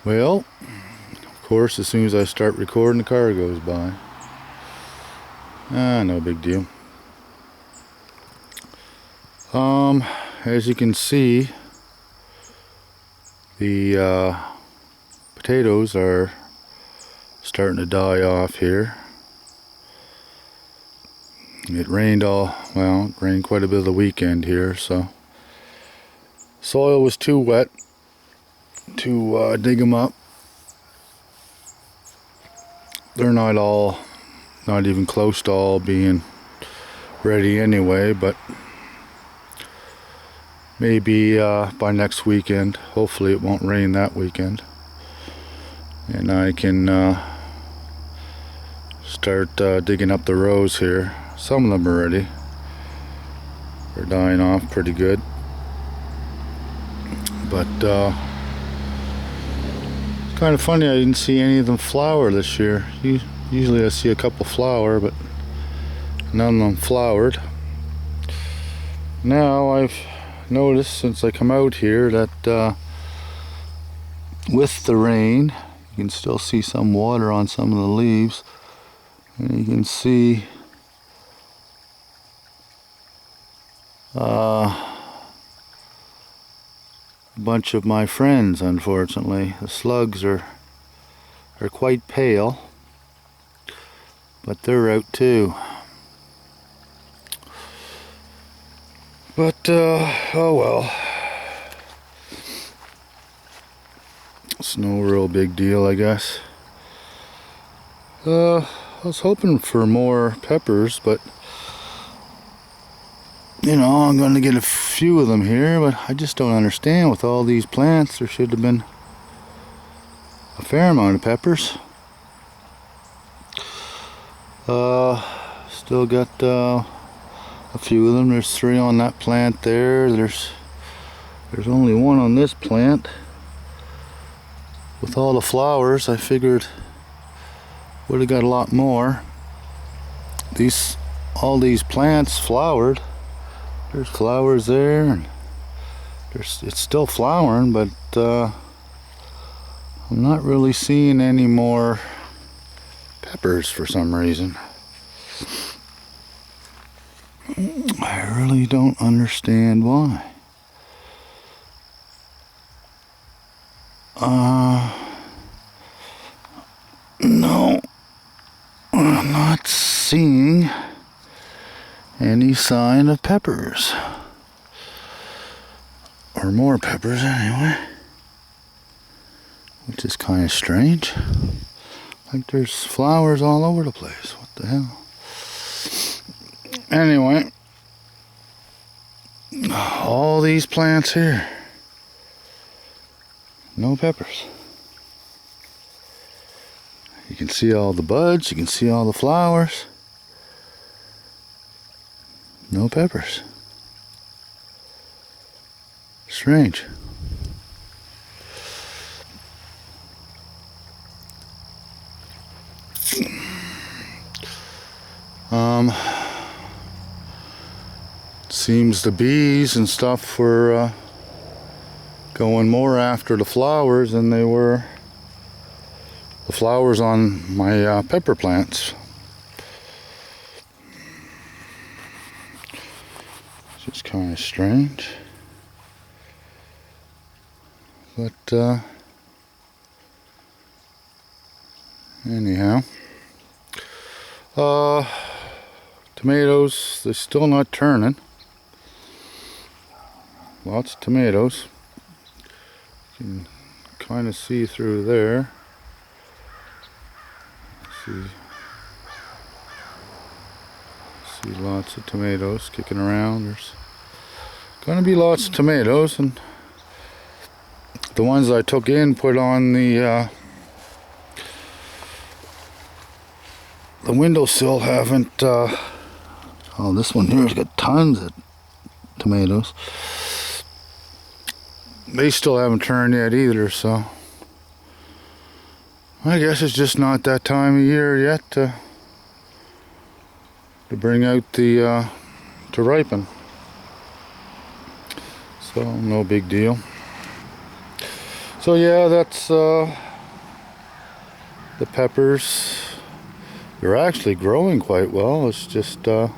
Well, of course, as soon as I start recording, the car goes by. No big deal. As you can see, the potatoes are starting to die off here. It rained it rained quite a bit of the weekend here, so soil was too wet to dig them up. They're not even close to all being ready anyway, but maybe by next weekend, hopefully it won't rain that weekend, and I can start digging up the rows here. Some of them are ready. They're dying off pretty good, but it's kind of funny, I didn't see any of them flower this year. Usually I see a couple flower, but none of them flowered. Now I've noticed since I come out here that with the rain, you can still see some water on some of the leaves, and you can see a bunch of my friends. Unfortunately, the slugs are quite pale, but they're out too. But oh well, it's no real big deal, I guess. I was hoping for more peppers, but you know, I'm going to get a few of them here, but I just don't understand. With all these plants, there should have been a fair amount of peppers. Still got a few of them. There's 3 on that plant there. There's only 1 on this plant. With all the flowers, I figured would have got a lot more. All these plants flowered. There's flowers there, and it's still flowering, but I'm not really seeing any more peppers for some reason. I really don't understand why. No, I'm not seeing any sign of peppers, or more peppers anyway, which is kind of strange. Like there's flowers all over the place. What the hell? Anyway, all these plants here, no peppers. You can see all the buds, you can see all the flowers. No peppers. Strange. Seems the bees and stuff were going more after the flowers than they were the flowers on my pepper plants. It's just kind of strange. But anyhow, tomatoes, they're still not turning. Lots of tomatoes. You can kind of see through there. See lots of tomatoes kicking around. There's going to be lots of tomatoes, and the ones I took in, put on the windowsill haven't. Oh, this one here's got tons of tomatoes. They still haven't turned yet either, so I guess it's just not that time of year yet to bring out the to ripen. So no big deal. So yeah, that's the peppers. They're actually growing quite well. It's just they're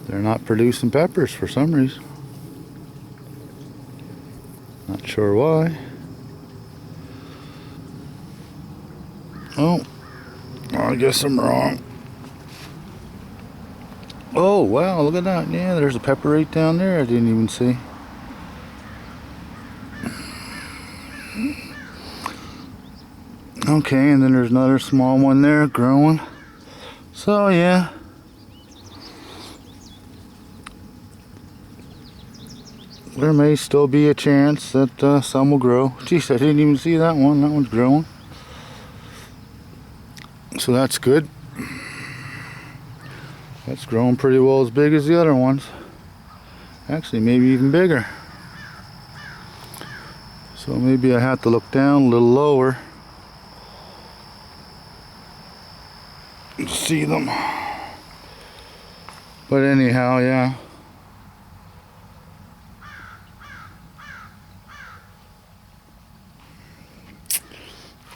not producing peppers for some reason. Not sure why. Oh, I guess I'm wrong. Oh wow, look at that. Yeah, there's a pepper right down there I didn't even see. Okay, and then there's another small one there growing. So yeah. There may still be a chance that some will grow. Geez, I didn't even see that one. That one's growing. So that's good. That's growing pretty well as big as the other ones. Actually, maybe even bigger. So maybe I have to look down a little lower to see them. But anyhow, yeah.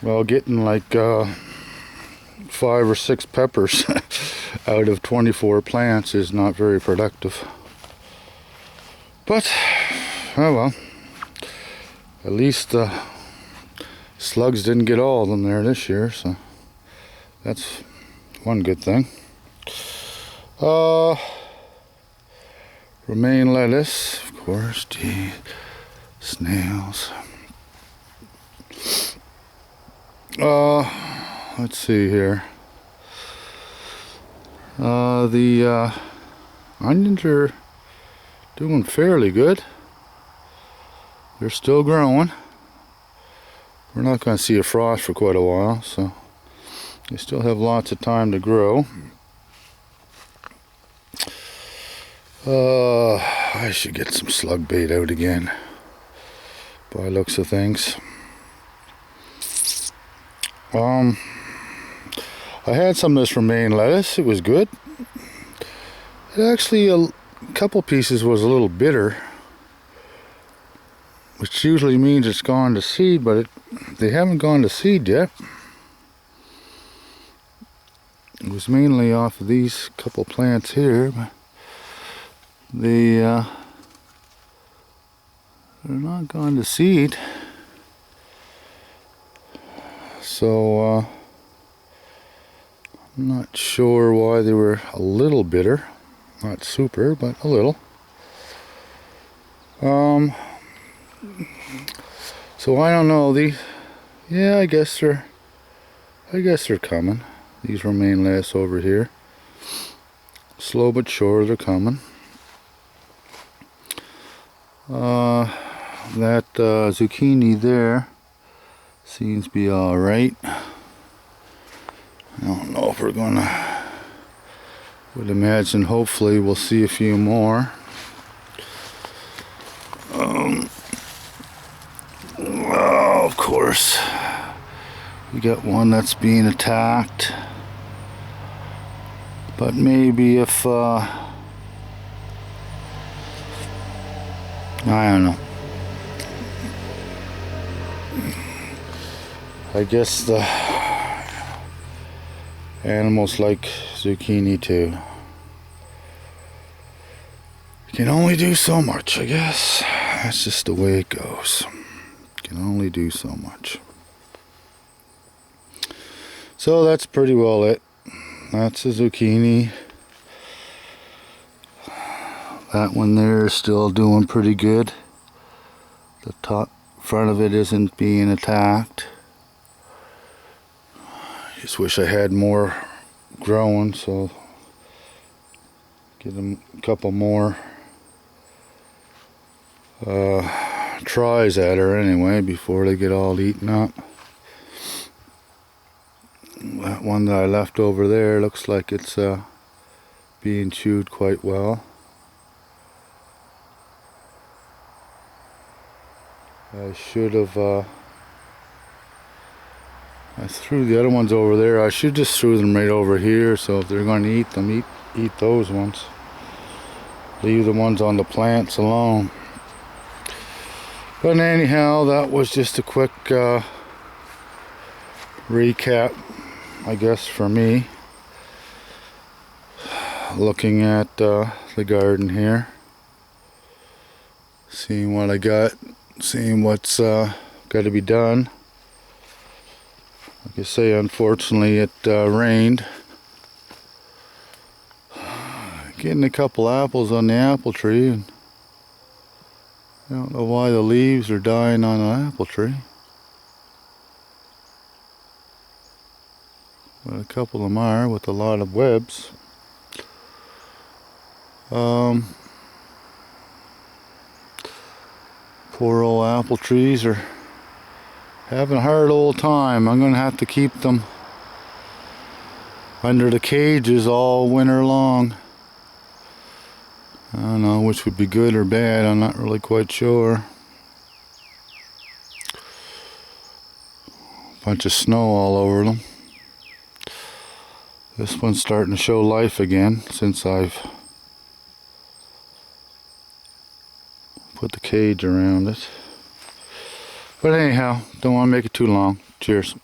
Well, getting like 5 or 6 peppers out of 24 plants is not very productive. But, oh well. At least the slugs didn't get all of them there this year, so that's one good thing. Romaine lettuce, of course, gee, snails. Let's see here. The onions are doing fairly good. They're still growing. We're not going to see a frost for quite a while, so they still have lots of time to grow. I should get some slug bait out again, by looks of things. I had some of this romaine lettuce. It was good. It actually, a couple pieces was a little bitter, which usually means it's gone to seed, but they haven't gone to seed yet. It was mainly off of these couple plants here, but they're not gone to seed. So I'm not sure why they were a little bitter. Not super, but a little. So I don't know. Yeah, I guess they're coming. These romaine lettuce over here. Slow but sure, they're coming. That zucchini there seems to be all right. I don't know if we're gonna. Would imagine, hopefully, we'll see a few more. Well, of course, we got one that's being attacked. But maybe if I don't know. I guess the animals like zucchini too. You can only do so much, I guess. That's just the way it goes. You can only do so much. So that's pretty well it. That's a zucchini. That one there is still doing pretty good. The top front of it isn't being attacked. Just wish I had more growing, so get them a couple more tries at her anyway before they get all eaten up. That one that I left over there looks like it's being chewed quite well. I should have I threw the other ones over there. I should just threw them right over here, so if they're going to eat them, eat those ones. Leave the ones on the plants alone. But anyhow, that was just a quick recap, I guess, for me. Looking at the garden here. Seeing what I got. Seeing what's got to be done. Like I say, unfortunately it rained. Getting a couple apples on the apple tree. And I don't know why the leaves are dying on an apple tree. But a couple of them are, with a lot of webs. Poor old apple trees are having a hard old time. I'm going to have to keep them under the cages all winter long. I don't know which would be good or bad. I'm not really quite sure. Bunch of snow all over them. This one's starting to show life again since I've put the cage around it. But anyhow, don't want to make it too long. Cheers.